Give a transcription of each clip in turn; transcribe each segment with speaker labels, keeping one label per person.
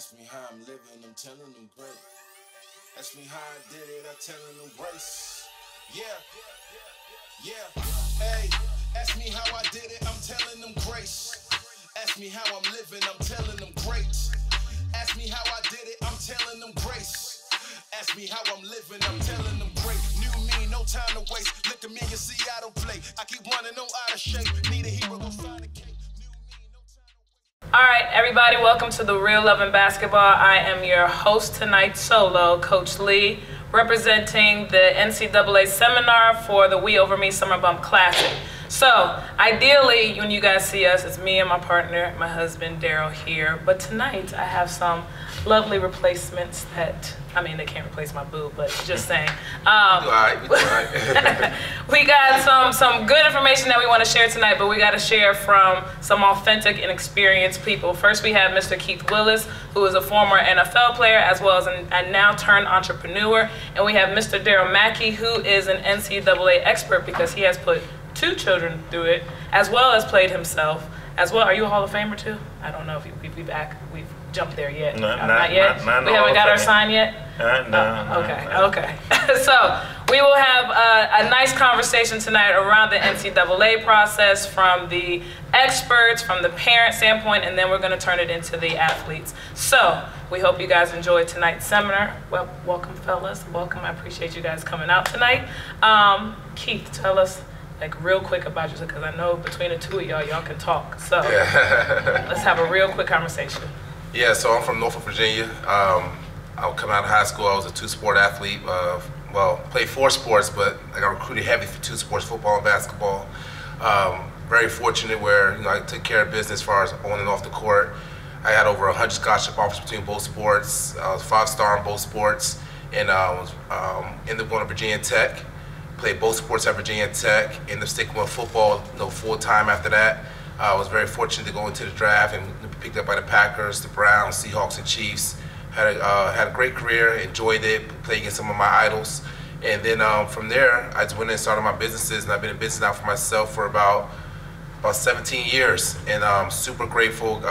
Speaker 1: Ask me how I'm living, I'm telling them great. Ask me how I did it, I'm telling them grace. Yeah. Hey, ask me how I did it, I'm telling them grace. Ask me how I'm living, I'm telling them great. Ask me how I did it, I'm telling them grace. Ask me how I'm living, I'm telling them great. New me, no time to waste. Look at me and see I don't play. I keep running, no out of shape. Need a hero, go find a cake.
Speaker 2: All right, everybody, welcome to The Real Love in Basketball. I am your host tonight solo, Coach Lee, representing the NCAA seminar for the We Over Me Summer Bump Classic. So, ideally, when you guys see us, it's me and my partner, my husband, Daryl, here. But tonight, I have some lovely replacements that, I mean, they can't replace my boo, but just saying.
Speaker 3: We
Speaker 2: got some good information that we want to share tonight, but we got to share from some authentic and experienced people. First, we have Mr. Keith Willis, who is a former NFL player as well as a now turned entrepreneur. And we have Mr. Daryl Mackey, who is an NCAA expert because he has put 2 children through it, as well as played himself. As well, are you a Hall of Famer too? I don't know if we've jumped there yet.
Speaker 3: No,
Speaker 2: not yet. We haven't got our sign yet.
Speaker 3: No.
Speaker 2: Okay. So we will have a nice conversation tonight around the NCAA process from the experts, from the parent standpoint, and then we're going to turn it into the athletes. So we hope you guys enjoyed tonight's seminar. Well, welcome, fellas. Welcome. I appreciate you guys coming out tonight. Keith, tell us, like, real quick about yourself, because I know between the two of y'all can talk. So let's have a real quick conversation.
Speaker 3: Yeah, so I'm from Norfolk, Virginia. I coming out of high school, I was a 2-sport athlete. Played 4 sports, but I got recruited heavy for 2 sports, football and basketball. Very fortunate where I took care of business as far as on and off the court. I had over 100 scholarship offers between both sports. I was 5-star in both sports, and ended up going to Virginia Tech. Played both sports at Virginia Tech. Ended up sticking with football, full time after that. I was very fortunate to go into the draft and be picked up by the Packers, the Browns, Seahawks, and Chiefs. Had a great career, enjoyed it, played against some of my idols. And then from there, I just went in and started my businesses, and I've been in business now for myself for about 17 years. And I'm super grateful,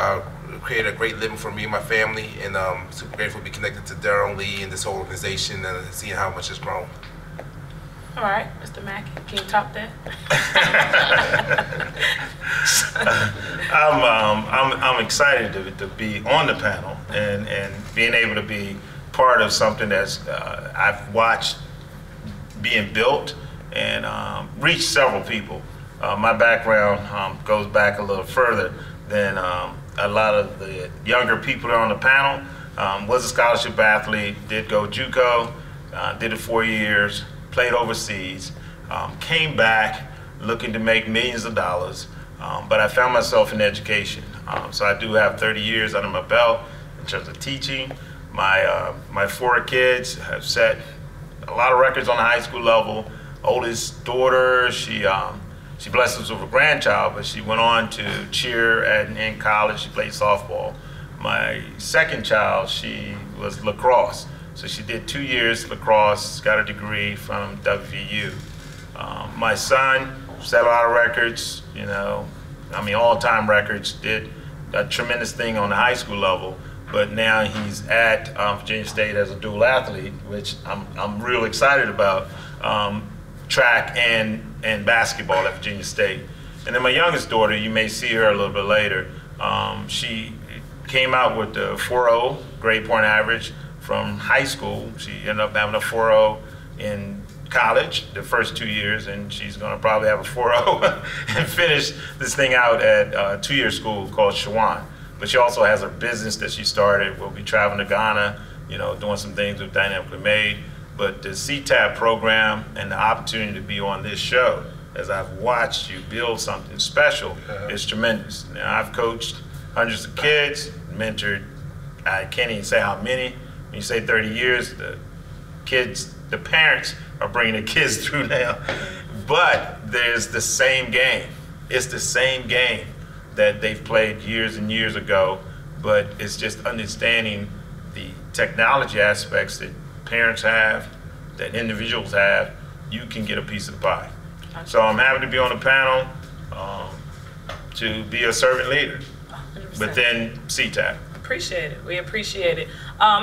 Speaker 3: created a great living for me and my family, and super grateful to be connected to Daryl Lee and this whole organization and seeing how much it's grown.
Speaker 2: All right, Mr. Mackey, can you top that?
Speaker 4: I'm excited to be on the panel and being able to be part of something that's I've watched being built and reach several people. My background goes back a little further than a lot of the younger people that are on the panel. Was a scholarship athlete, did go JUCO, did it 4 years. Played overseas, came back looking to make millions of dollars, but I found myself in education. So I do have 30 years under my belt in terms of teaching. My 4 kids have set a lot of records on the high school level. Oldest daughter, she blessed us with a grandchild, but she went on to cheer in college. She played softball. My second child, she was lacrosse. So she did 2 years lacrosse, got a degree from WVU. My son set a lot of records, all-time records, did a tremendous thing on the high school level, but now he's at Virginia State as a dual athlete, which I'm real excited about, track and basketball at Virginia State. And then my youngest daughter, you may see her a little bit later, she came out with the 4.0 grade point average from high school. She ended up having a 4.0 in college the first 2 years, and she's going to probably have a 4.0 and finish this thing out at a 2-year school called Shawan. But she also has her business that she started. We'll be traveling to Ghana, doing some things with Dynamically Made. But the CTAP program and the opportunity to be on this show, as I've watched you build something special, is tremendous. Now, I've coached hundreds of kids, mentored, I can't even say how many. When you say 30 years, the parents are bringing the kids through now. But there's the same game. It's the same game that they've played years and years ago, but it's just understanding the technology aspects that parents have, that individuals have. You can get a piece of the pie. So I'm happy to be on the panel to be a servant leader within CTAP.
Speaker 2: Appreciate it. We appreciate it.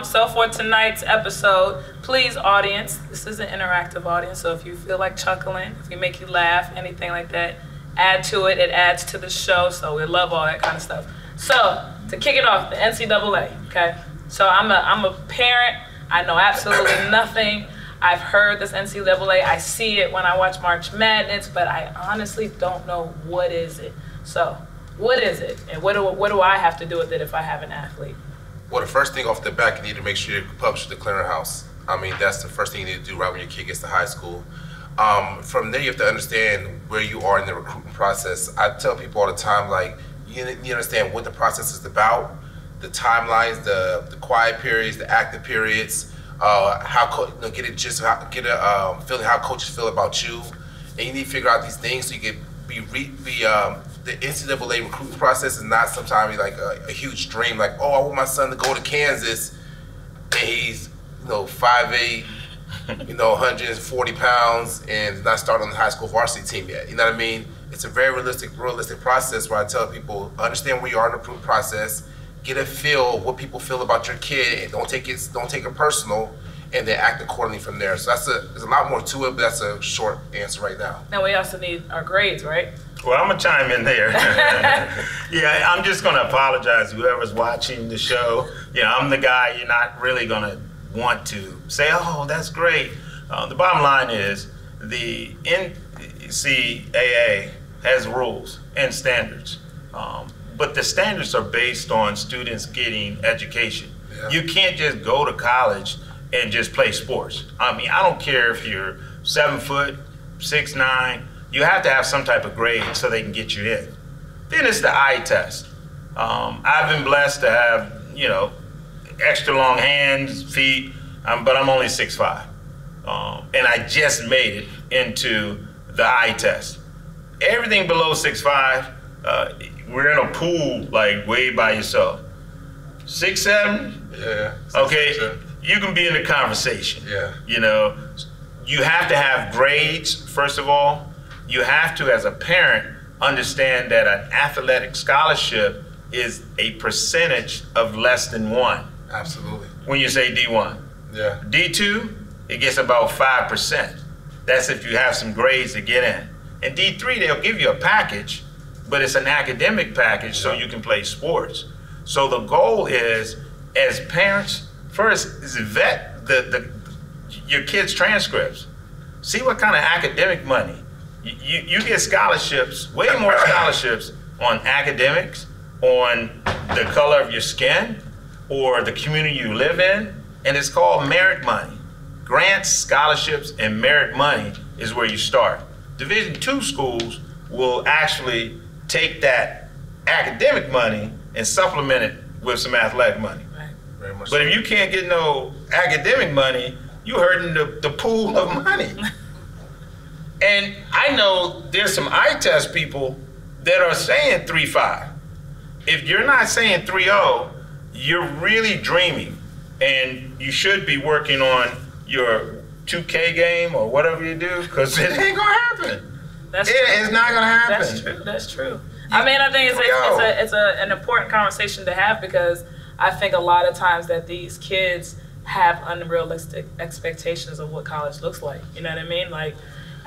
Speaker 2: So for tonight's episode, please, audience, this is an interactive audience, so if you feel like chuckling, if we make you laugh, anything like that, add to it. It adds to the show, so we love all that kind of stuff. So to kick it off, the NCAA, okay? So I'm a parent. I know absolutely nothing. I've heard this NCAA. I see it when I watch March Madness, but I honestly don't know what is it. So what is it, and what do I have to do with it if I have an athlete?
Speaker 3: Well, the first thing off the back, you need to make sure you publish the clearinghouse. I mean, that's the first thing you need to do right when your kid gets to high school. From there, you have to understand where you are in the recruitment process. I tell people all the time, like, you understand what the process is about, the timelines, the quiet periods, the active periods, get a feeling how coaches feel about you, and you need to figure out these things so you can the NCAA recruitment process is not sometimes like a huge dream, like, oh, I want my son to go to Kansas, and he's 5'8", 140 pounds, and not starting on the high school varsity team yet. You know what I mean? It's a very realistic process where I tell people, understand where you are in the recruitment process, get a feel of what people feel about your kid, and don't take it personal, and then act accordingly from there. So there's a lot more to it, but that's a short answer right now.
Speaker 2: Now we also need our grades, right?
Speaker 4: Well, I'm gonna chime in there. Yeah, I'm just gonna apologize to whoever's watching the show. I'm the guy you're not really gonna want to say, oh, that's great. The bottom line is the NCAA has rules and standards, but the standards are based on students getting education. Yeah. You can't just go to college and just play sports. I mean, I don't care if you're 7 foot, 6'9", you have to have some type of grade so they can get you in. Then it's the eye test. I've been blessed to have, extra long hands, feet, but I'm only 6'5". And I just made it into the eye test. Everything below 6'5", we're in a pool like way by yourself. 6'7",
Speaker 3: yeah.
Speaker 4: Okay, 6'7". You can be in the conversation.
Speaker 3: Yeah.
Speaker 4: You have to have grades, first of all. You have to, as a parent, understand that an athletic scholarship is a percentage of less than 1.
Speaker 3: Absolutely.
Speaker 4: When you say D1.
Speaker 3: Yeah.
Speaker 4: D2, it gets about 5%. That's if you have some grades to get in. And D3, they'll give you a package, but it's an academic package so you can play sports. So the goal is, as parents, first is vet your kids' transcripts. See what kind of academic money. You get scholarships, way more scholarships on academics, on the color of your skin, or the community you live in, and it's called merit money. Grants, scholarships, and merit money is where you start. Division II schools will actually take that academic money and supplement it with some athletic money.
Speaker 2: Right.
Speaker 3: Very much
Speaker 4: But
Speaker 3: so.
Speaker 4: if you can't get no academic money, you're hurting the pool of money. And I know there's some eye test people that are saying 3.5. If you're not saying 3.0, you're really dreaming, and you should be working on your 2K game or whatever you do, because it ain't gonna happen. It's not gonna happen.
Speaker 2: That's true. That's true. I mean, I think it's an important conversation to have, because I think a lot of times that these kids have unrealistic expectations of what college looks like. You know what I mean? Like,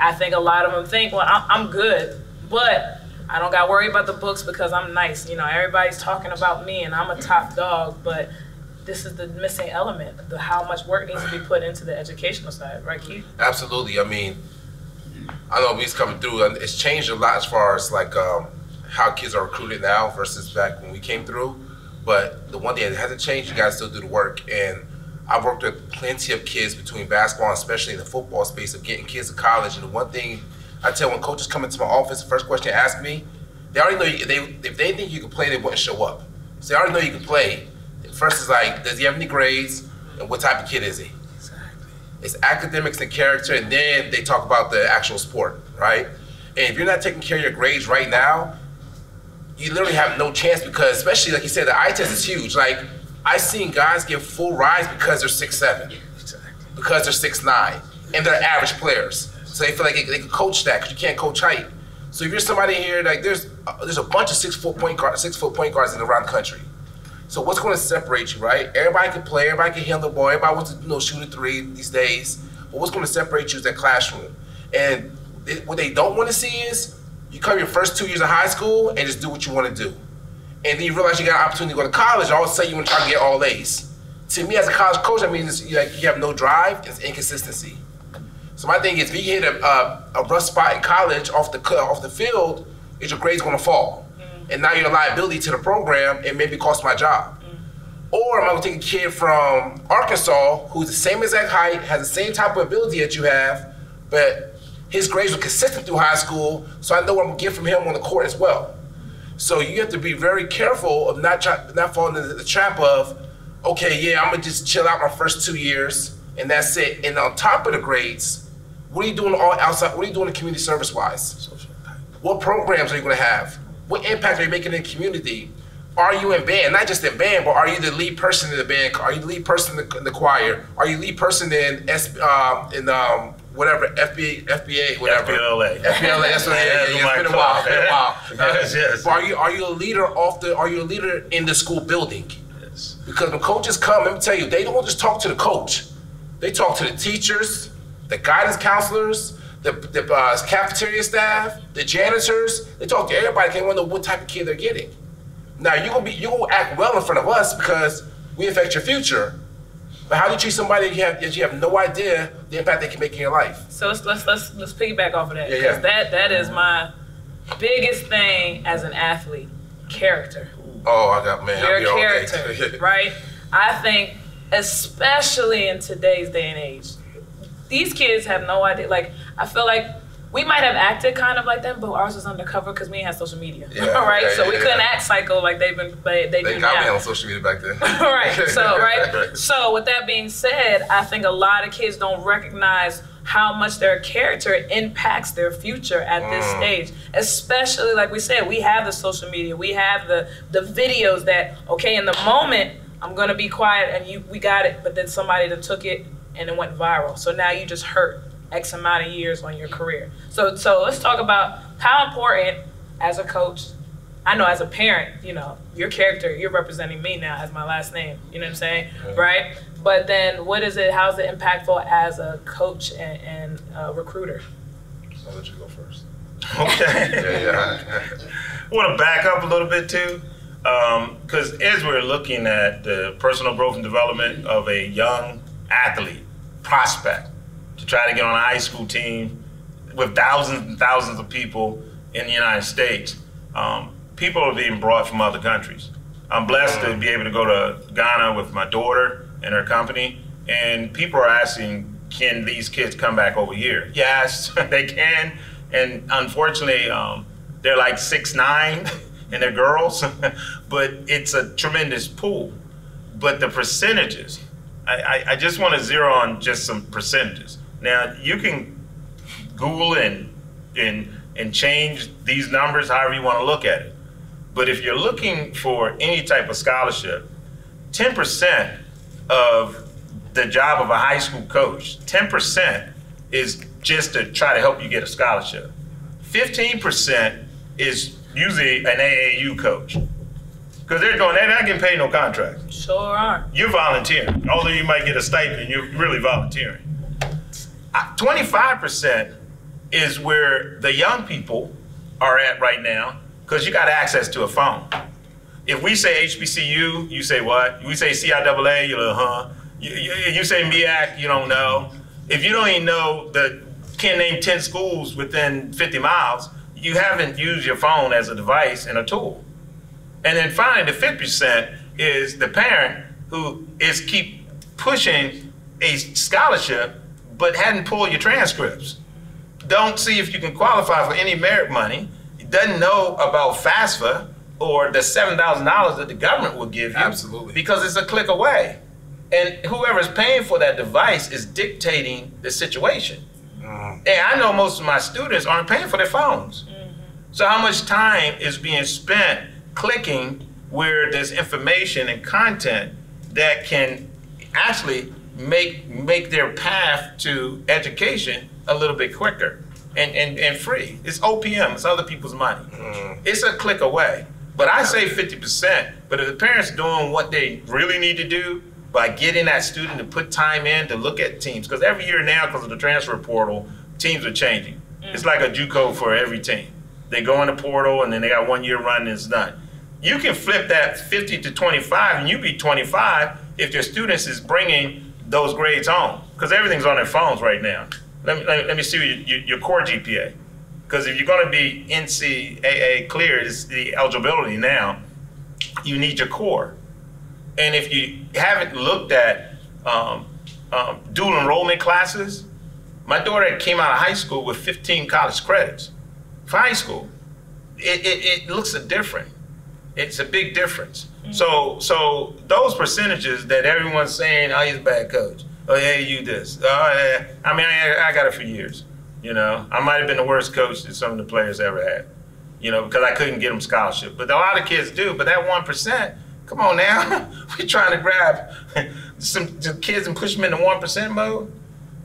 Speaker 2: I think a lot of them think, well, I'm good, but I don't got to worry about the books because I'm nice. Everybody's talking about me and I'm a top dog, but this is the missing element, how much work needs to be put into the educational side, right, Keith?
Speaker 3: Absolutely. I mean, I know we's coming through, and it's changed a lot as far as like how kids are recruited now versus back when we came through. But the one thing that hasn't changed, you guys still do the work. And I've worked with plenty of kids between basketball, and especially in the football space, of getting kids to college. And the one thing I tell when coaches come into my office, the first question they ask me, they already know if they think you can play, they wouldn't show up. So they already know you can play. First is like, does he have any grades, and what type of kid is he?
Speaker 2: Exactly.
Speaker 3: It's academics and character, and then they talk about the actual sport, right? And if you're not taking care of your grades right now, you literally have no chance, because especially like you said, the eye test is huge. Like, I've seen guys get full rides because they're 6'7", because they're 6'9", and they're average players. So they feel like they can coach that because you can't coach height. So if you're somebody here, like there's a bunch of 6 foot point guards in around the country. So what's going to separate you, right? Everybody can play, everybody can handle the ball, everybody wants to shoot a three these days. But what's going to separate you is that classroom. And what they don't want to see is you come your first 2 years of high school and just do what you want to do. And then you realize you got an opportunity to go to college, all of a sudden you want to try to get all A's. To me, as a college coach, that means you have no drive, it's inconsistency. So my thing is, if you hit a rough spot in college off the field, is your grade's going to fall. And now you're a liability to the program and maybe cost my job. Or I'm going to take a kid from Arkansas who's the same exact height, has the same type of ability that you have, but his grades were consistent through high school, so I know what I'm going to get from him on the court as well. So you have to be very careful of not falling into the trap of, okay, yeah, I'm going to just chill out my first 2 years, and that's it. And on top of the grades, what are you doing all outside? What are you doing community service-wise? What programs are you going to have? What impact are you making in the community? Are you in band? Not just in band, but are you the lead person in the band? Are you the lead person in the choir? Are you the lead person in whatever, FBA, whatever.
Speaker 4: FBLA.
Speaker 3: FBLA, that's what it is. It's been a while.
Speaker 4: Yes.
Speaker 3: But are you a leader are you a leader in the school building?
Speaker 4: Yes.
Speaker 3: Because when coaches come, let me tell you, they don't just talk to the coach. They talk to the teachers, the guidance counselors, the cafeteria staff, the janitors. They talk to everybody. They want to know what type of kid they're getting. Now you gonna act well in front of us because we affect your future. But how do you treat somebody that you have no idea the impact they can make in your life?
Speaker 2: So let's piggyback off of that,
Speaker 3: Yeah,
Speaker 2: because that is my biggest thing as an athlete: character.
Speaker 3: Oh, I got man.
Speaker 2: Your character, right? I think, especially in today's day and age, these kids have no idea. Like, I feel like we might have acted kind of like them, but ours was undercover because we ain't had social media, right?
Speaker 3: Yeah,
Speaker 2: so we couldn't act psycho like they do
Speaker 3: got
Speaker 2: now.
Speaker 3: me on social media back then.
Speaker 2: right. So with that being said, I think a lot of kids don't recognize how much their character impacts their future at this stage. Especially, like we said, we have the social media, we have the videos that, okay, in the moment, I'm gonna be quiet and we got it, but then somebody that took it and it went viral. So now you just hurt X amount of years on your career. So let's talk about how important, as a coach, I know as a parent, your character, you're representing me now as my last name, you know what I'm saying, right? But then how's it impactful as a coach and a recruiter?
Speaker 3: I'll let you go first.
Speaker 4: Okay. I want to back up a little bit too, because as we're looking at the personal growth and development of a young athlete, prospect, to try to get on a high school team with thousands and thousands of people in the United States, people are being brought from other countries. I'm blessed to be able to go to Ghana with my daughter and her company, and people are asking, can these kids come back over here? Yes, they can, and unfortunately, they're like 6'9", and they're girls, but it's a tremendous pool. But the percentages, I just want to zero on just some percentages. Now, you can Google and change these numbers however you want to look at it. But if you're looking for any type of scholarship, 10% of the job of a high school coach, 10% is just to try to help you get a scholarship. 15% is usually an AAU coach. Because they're not getting paid no contract.
Speaker 2: Sure are.
Speaker 4: You're volunteering. Although you might get a stipend, you're really volunteering. 25% is where the young people are at right now, because you got access to a phone. If we say HBCU, you say what? We say CIAA, you're like, huh? You say MEAC, you don't know. If you don't even know can't name 10 schools within 50 miles, you haven't used your phone as a device and a tool. And then finally, the 50% is the parent who keep pushing a scholarship but hadn't pulled your transcripts. Don't see if you can qualify for any merit money, doesn't know about FAFSA or the $7,000 that the government will give you.
Speaker 3: Absolutely. Because
Speaker 4: it's a click away. And whoever's paying for that device is dictating the situation. And I know most of my students aren't paying for their phones. So how much time is being spent clicking where there's information and content that can actually make their path to education a little bit quicker and free. It's OPM, it's other people's money. It's a click away. But I say 50%. But if the parents doing what they really need to do by getting that student to put time in to look at teams, because every year now, because of the transfer portal, teams are changing. It's like a JUCO for every team. They go in the portal and then they got 1 year run and it's done. You can flip that 50 to 25 and you be 25 if your students is bringing those grades home, because everything's on their phones right now. Let me see your core GPA. Because if you're going to be NCAA cleared, it's the eligibility now, you need your core. And if you haven't looked at dual enrollment classes, my daughter came out of high school with 15 college credits for high school. It looks different. It's a big difference. So those percentages that everyone's saying, oh, he's a bad coach. Oh, yeah, you this. Oh, yeah. I mean, I got it for years. You know, I might have been the worst coach that some of the players ever had, you know, because I couldn't get them scholarship. But a lot of kids do. But that 1%, come on now. We're trying to grab some kids and push them into 1% mode.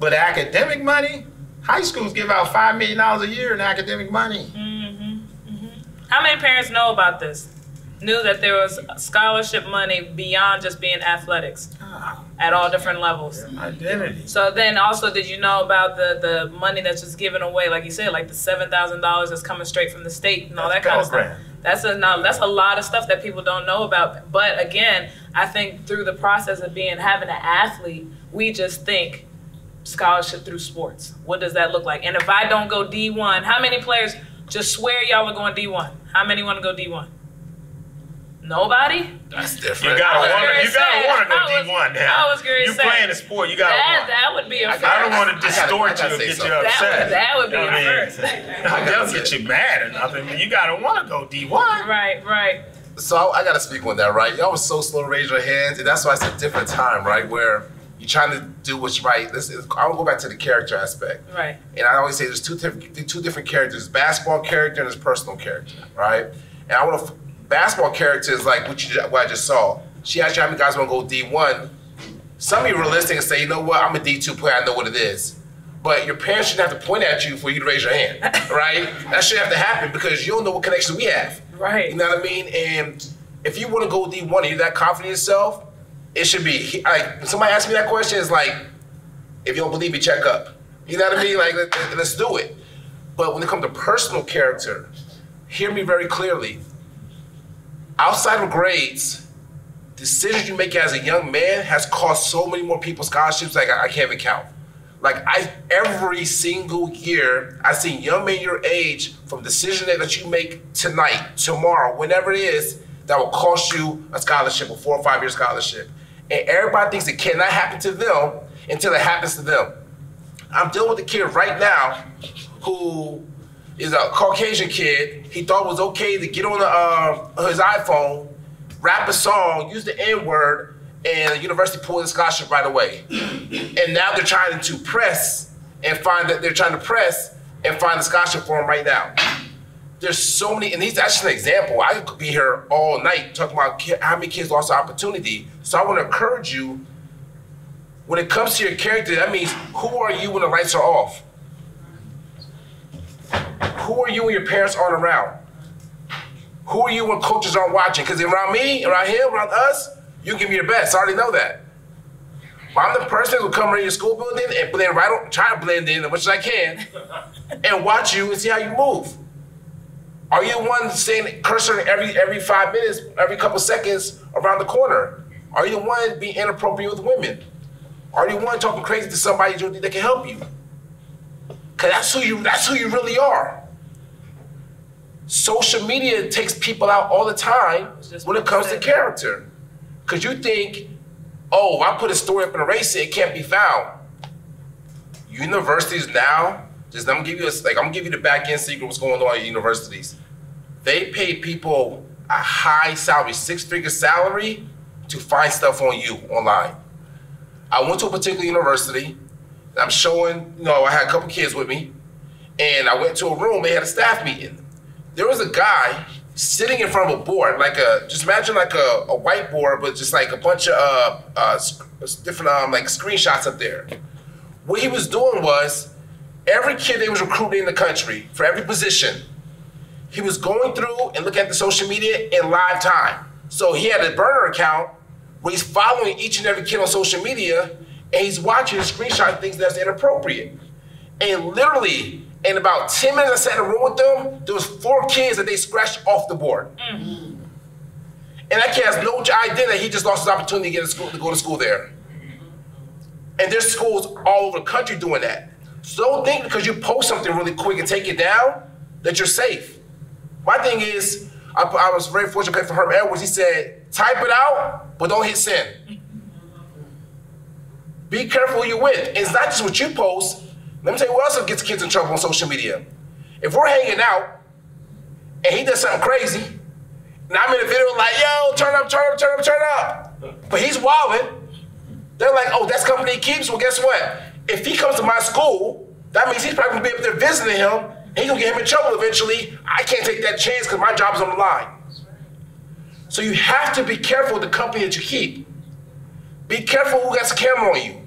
Speaker 4: But academic money, high schools give out $5 million a year in academic money.
Speaker 2: How many parents know about this? Knew that there was scholarship money beyond just being athletics at all different levels.
Speaker 4: Identity.
Speaker 2: So then also, did you know about the money that's just given away, like you said, like the $7,000 that's coming straight from the state and all that kind of stuff? That's a lot of stuff that people don't know about. But again, I think through the process of having an athlete, we just think scholarship through sports. What does that look like? And if I don't go D1, how many players just swear y'all are going D1? How many want to go D1? Nobody?
Speaker 3: That's different.
Speaker 4: You gotta want to go D1 now.
Speaker 2: I was going to say.
Speaker 4: You playing the sport, you gotta want.
Speaker 2: That would be a first.
Speaker 4: I don't want to distort you or get you upset.
Speaker 2: That would be a first.
Speaker 4: I don't get you mad or nothing, but you gotta want to go D1.
Speaker 2: Right.
Speaker 3: So I gotta speak on that, right? Y'all was so slow to raise your hands, and that's why it's a different time, right? Where you're trying to do what's right. I will go back to the character aspect.
Speaker 2: Right.
Speaker 3: And I always say there's two different characters: basketball character and his personal character, right? And I want to. Basketball character is like what I just saw. She asked you how many guys want to go D1. Some of you are realistic and say, you know what, I'm a D2 player, I know what it is. But your parents shouldn't have to point at you for you to raise your hand, right? That shouldn't have to happen because you don't know what connection we have.
Speaker 2: Right.
Speaker 3: You know what I mean? And if you want to go D1 and you're that confident in yourself, it should be, like, when somebody asks me that question, it's like, if you don't believe me, check up. You know what I mean? Like, let's do it. But when it comes to personal character, hear me very clearly. Outside of grades, decisions you make as a young man has cost so many more people scholarships like I can't even count. Like every single year, I've seen young men your age from decisions that you make tonight, tomorrow, whenever it is, that will cost you a scholarship, a 4 or 5 year scholarship. And everybody thinks it cannot happen to them until it happens to them. I'm dealing with a kid right now who is a Caucasian kid. He thought it was okay to get on his iPhone, rap a song, use the N-word, and the university pulled his scholarship right away. And now they're trying to press and find the scholarship for him right now. There's so many, and that's just an example. I could be here all night talking about how many kids lost the opportunity. So I want to encourage you, when it comes to your character, that means who are you when the lights are off? Who are you when your parents aren't around? Who are you when coaches aren't watching? Because around me, around him, around us, you give me your best. I already know that. But I'm the person who come around your school building and try to blend in as much as I can and watch you and see how you move. Are you the one saying cursing every 5 minutes, every couple seconds around the corner? Are you the one being inappropriate with women? Are you the one talking crazy to somebody you don't think that can help you? Because that's who you really are. Social media takes people out all the time when it comes to character. Because you think, oh, if I put a story up in a race, it can't be found. Universities now, I'm gonna give you the back end secret of what's going on at universities. They pay people a high salary, 6-figure salary, to find stuff on you online. I went to a particular university. I'm showing, I had a couple kids with me, and I went to a room, they had a staff meeting. There was a guy sitting in front of a board, just imagine like a whiteboard, but just like a bunch of different like screenshots up there. What he was doing was, every kid they was recruiting in the country, for every position, he was going through and looking at the social media in live time. So he had a burner account where he's following each and every kid on social media, and he's watching and screenshotting things that's inappropriate. And literally, in about 10 minutes I sat in a room with them, there was 4 kids that they scratched off the board. And that kid has no idea that he just lost his opportunity to go to school there. And there's schools all over the country doing that. So don't think because you post something really quick and take it down that you're safe. My thing is, I was very fortunate for Herb Edwards. He said, type it out, but don't hit send. Be careful who you with. It's not just what you post. Let me tell you what else gets kids in trouble on social media. If we're hanging out and he does something crazy, and I'm in a video like, yo, turn up, turn up, turn up, turn up. But he's wilding. They're like, oh, that's company he keeps? Well, guess what? If he comes to my school, that means he's probably gonna be up there visiting him, and he's gonna get him in trouble eventually. I can't take that chance because my job is on the line. So you have to be careful with the company that you keep. Be careful who has a camera on you.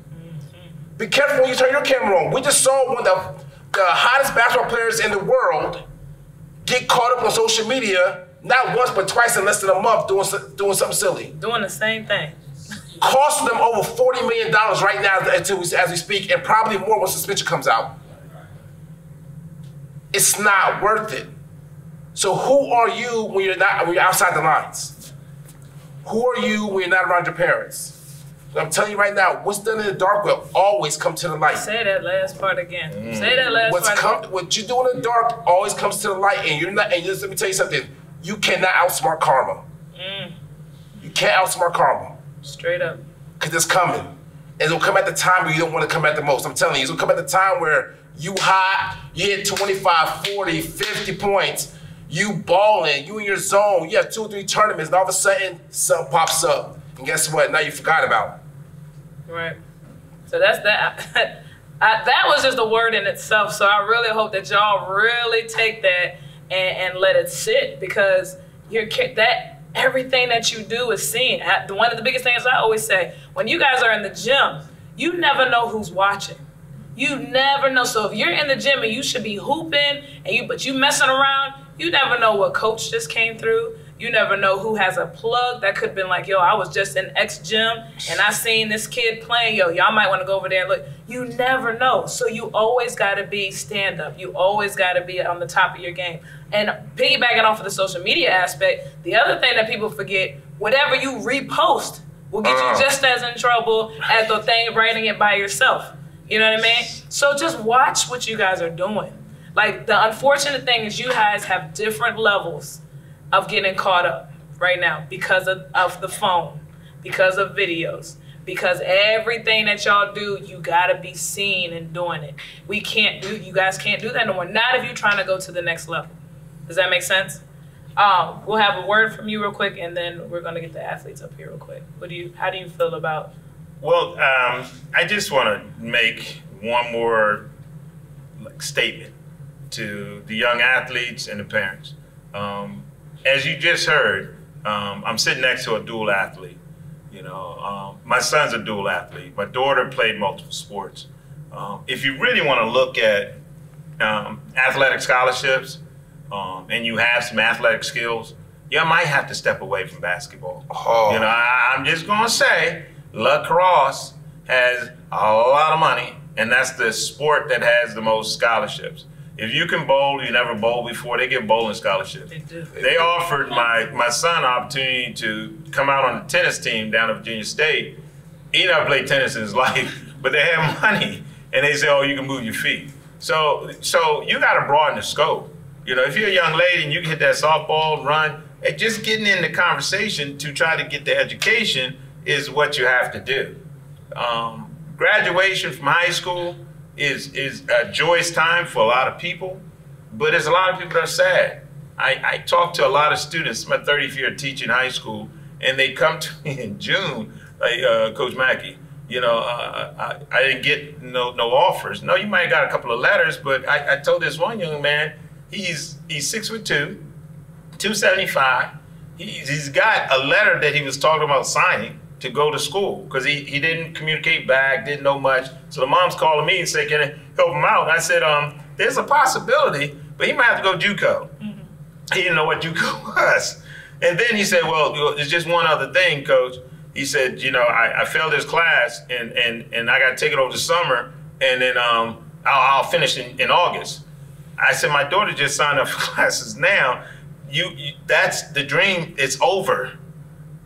Speaker 3: Be careful when you turn your camera on. We just saw one of the hottest basketball players in the world get caught up on social media, not once but twice in less than a month doing something silly.
Speaker 2: Doing the same thing.
Speaker 3: Costing them over $40 million right now as we speak, and probably more when suspension comes out. It's not worth it. So who are you when you're outside the lines? Who are you when you're not around your parents? I'm telling you right now, what's done in the dark will always come to the light.
Speaker 2: Say that last part again. Say that last part again.
Speaker 3: What you do in the dark always comes to the light, and you're not. And just let me tell you something: you cannot outsmart karma. You can't outsmart karma.
Speaker 2: Straight up.
Speaker 3: Because it's coming, and it'll come at the time where you don't want to come at the most. I'm telling you, it'll come at the time where you hot, you hit 25, 40, 50 points, you balling, you in your zone, you have 2 or 3 tournaments, and all of a sudden something pops up, and guess what? Now you forgot about it.
Speaker 2: Right. So that's that. That was just a word in itself. So I really hope that y'all really take that and let it sit, because everything that you do is seen. One of the biggest things I always say, when you guys are in the gym, you never know who's watching. You never know. So if you're in the gym and you should be hooping, but you messing around, you never know what coach just came through. You never know who has a plug that could have been like, yo, I was just in X gym and I seen this kid playing. Yo, y'all might want to go over there and look. You never know. So you always got to be stand up. You always got to be on the top of your game. And piggybacking off of the social media aspect, the other thing that people forget, whatever you repost will get you just as in trouble as the thing writing it by yourself. You know what I mean? So just watch what you guys are doing. Like, the unfortunate thing is you guys have different levels of getting caught up right now because of the phone, because of videos, because everything that y'all do, you gotta be seen and doing it. You guys can't do that no more. Not if you're trying to go to the next level. Does that make sense? We'll have a word from you real quick, and then we're gonna get the athletes up here real quick. How do you feel about?
Speaker 4: Well, I just want to make one more statement to the young athletes and the parents. As you just heard, I'm sitting next to a dual athlete. You know, my son's a dual athlete. My daughter played multiple sports. If you really want to look at athletic scholarships and you have some athletic skills, you might have to step away from basketball. You know, I'm just going to say lacrosse has a lot of money, and that's the sport that has the most scholarships. If you can bowl, you never bowled before, they give bowling scholarships.
Speaker 2: They do.
Speaker 4: They offered my son an opportunity to come out on the tennis team down at Virginia State. He never played tennis in his life, but they have money, and they say, oh, you can move your feet. So you got to broaden the scope. You know, if you're a young lady and you can hit that softball, run, and just getting in the conversation to try to get the education is what you have to do. Graduation from high school is a joyous time for a lot of people, but there's a lot of people that are sad. I talk to a lot of students, my 30th year teaching high school, and they come to me in June, like Coach Mackey, you know, I didn't get no offers. No, you might have got a couple of letters, but I told this one young man, he's 6'2", 275. He's got a letter that he was talking about signing to go to school because he didn't communicate back, didn't know much. So the mom's calling me and saying, can I help him out? And I said, there's a possibility, but he might have to go JUCO. He didn't know what JUCO was. And then he said, well, there's just one other thing, Coach. He said, you know, I failed this class and I got to take it over the summer, and then I'll finish in August. I said, my daughter just signed up for classes now. That's the dream. It's over.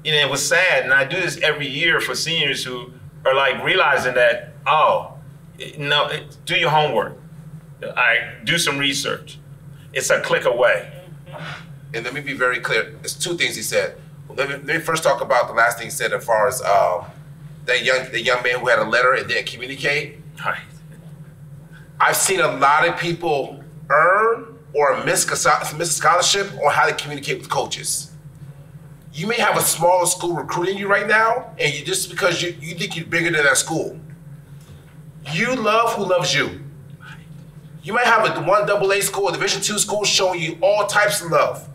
Speaker 4: You know, it was sad. And I do this every year for seniors who are like realizing that, oh, no, do your homework. Do some research. It's a click away.
Speaker 3: And let me be very clear. There's two things he said. Let me first talk about the last thing he said as far as the young man who had a letter and didn't communicate.
Speaker 4: Right.
Speaker 3: I've seen a lot of people earn or miss a scholarship on how to communicate with coaches. You may have a smaller school recruiting you right now, and just because you think you're bigger than that school. You love who loves you. You might have a 1AA school, a Division II school showing you all types of love.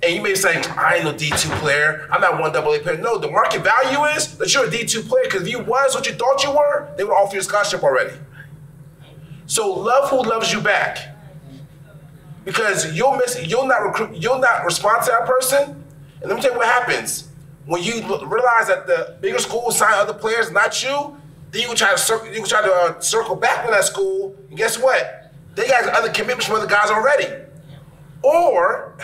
Speaker 3: And you may say, I ain't no D2 player. I'm not 1AA player. No, the market value is that you're a D2 player, because if you was what you thought you were, they would offer you a scholarship already. So love who loves you back. Because you'll not respond to that person. And let me tell you what happens. When you realize that the bigger schools sign other players, not you, then you can try to circle back with that school, and guess what? They got other commitments from other guys already. Or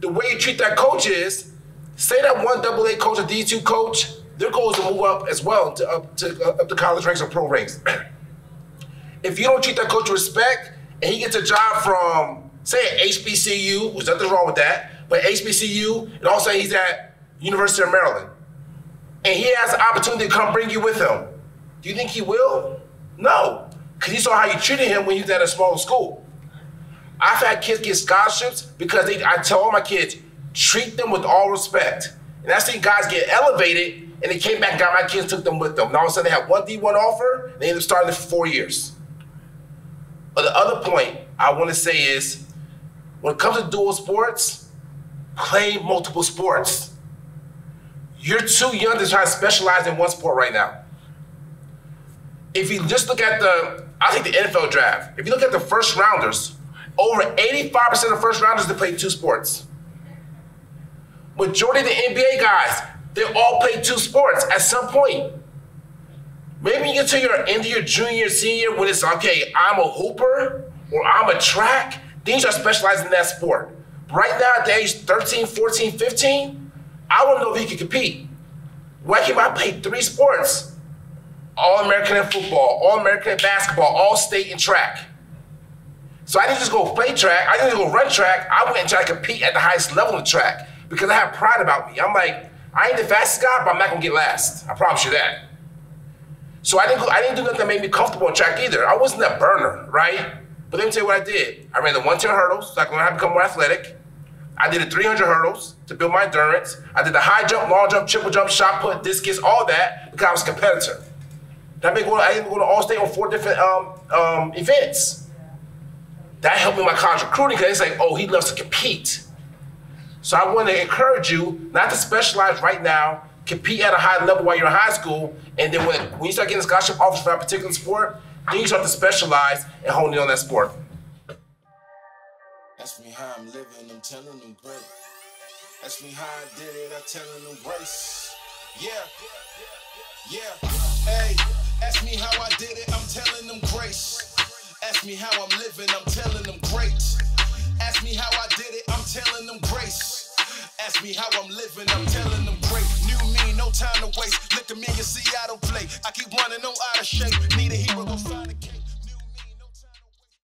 Speaker 3: the way you treat that coach is, say that 1AA coach, a D2 coach, their goal is to move up as well up the college ranks or pro ranks. If you don't treat that coach with respect, and he gets a job from, say, HBCU, which nothing wrong with that, but HBCU, and all of a sudden he's at University of Maryland, and he has the opportunity to come bring you with him, do you think he will? No, because you saw how you treated him when he was at a smaller school. I've had kids get scholarships because I tell all my kids, treat them with all respect. And I've seen guys get elevated, and they came back and got my kids, took them with them. And all of a sudden they have one D1 offer, and they ended up starting for 4 years. But the other point I want to say is, when it comes to dual sports, play multiple sports. You're too young to try to specialize in one sport right now. If you just look at I think the NFL draft, if you look at the first rounders, over 85% of first rounders, they play 2 sports. Majority of the NBA guys, they all play 2 sports at some point. Maybe you get to your end of your junior, senior, when it's, okay, I'm a hooper or I'm a track, then you start specializing in that sport. Right now, at the age 13, 14, 15, I want to know if he can compete. Why can't I play 3 sports? All-American in football, All-American in basketball, all-state in track. So I didn't just go play track, I didn't go run track, I went and tried to compete at the highest level of track because I have pride about me. I'm like, I ain't the fastest guy, but I'm not gonna get last. I promise you that. So I didn't do nothing that made me comfortable in track either. I wasn't a burner, right? But let me tell you what I did. I ran the 110 hurdles so I could learn how to become more athletic. I did the 300 hurdles to build my endurance. I did the high jump, long jump, triple jump, shot put, discus, all that because I was a competitor. I didn't go to All-State on 4 different events. That helped me in my college recruiting because they say, oh, he loves to compete. So I want to encourage you not to specialize right now, compete at a high level while you're in high school, and then when you start getting scholarship offers for that particular sport, then you start to specialize and hone in on that sport.
Speaker 1: Ask me how I'm living, I'm telling them great. Ask me how I did it, I'm telling them grace. Yeah, hey, ask me how I did it, I'm telling them grace. Ask me how I'm living, I'm telling them great. Ask me how I did it, I'm telling them grace. Ask me how I'm living, I'm telling them great. New me, no time to waste. Look at me and see I don't play. I keep running, no out of shape. Need a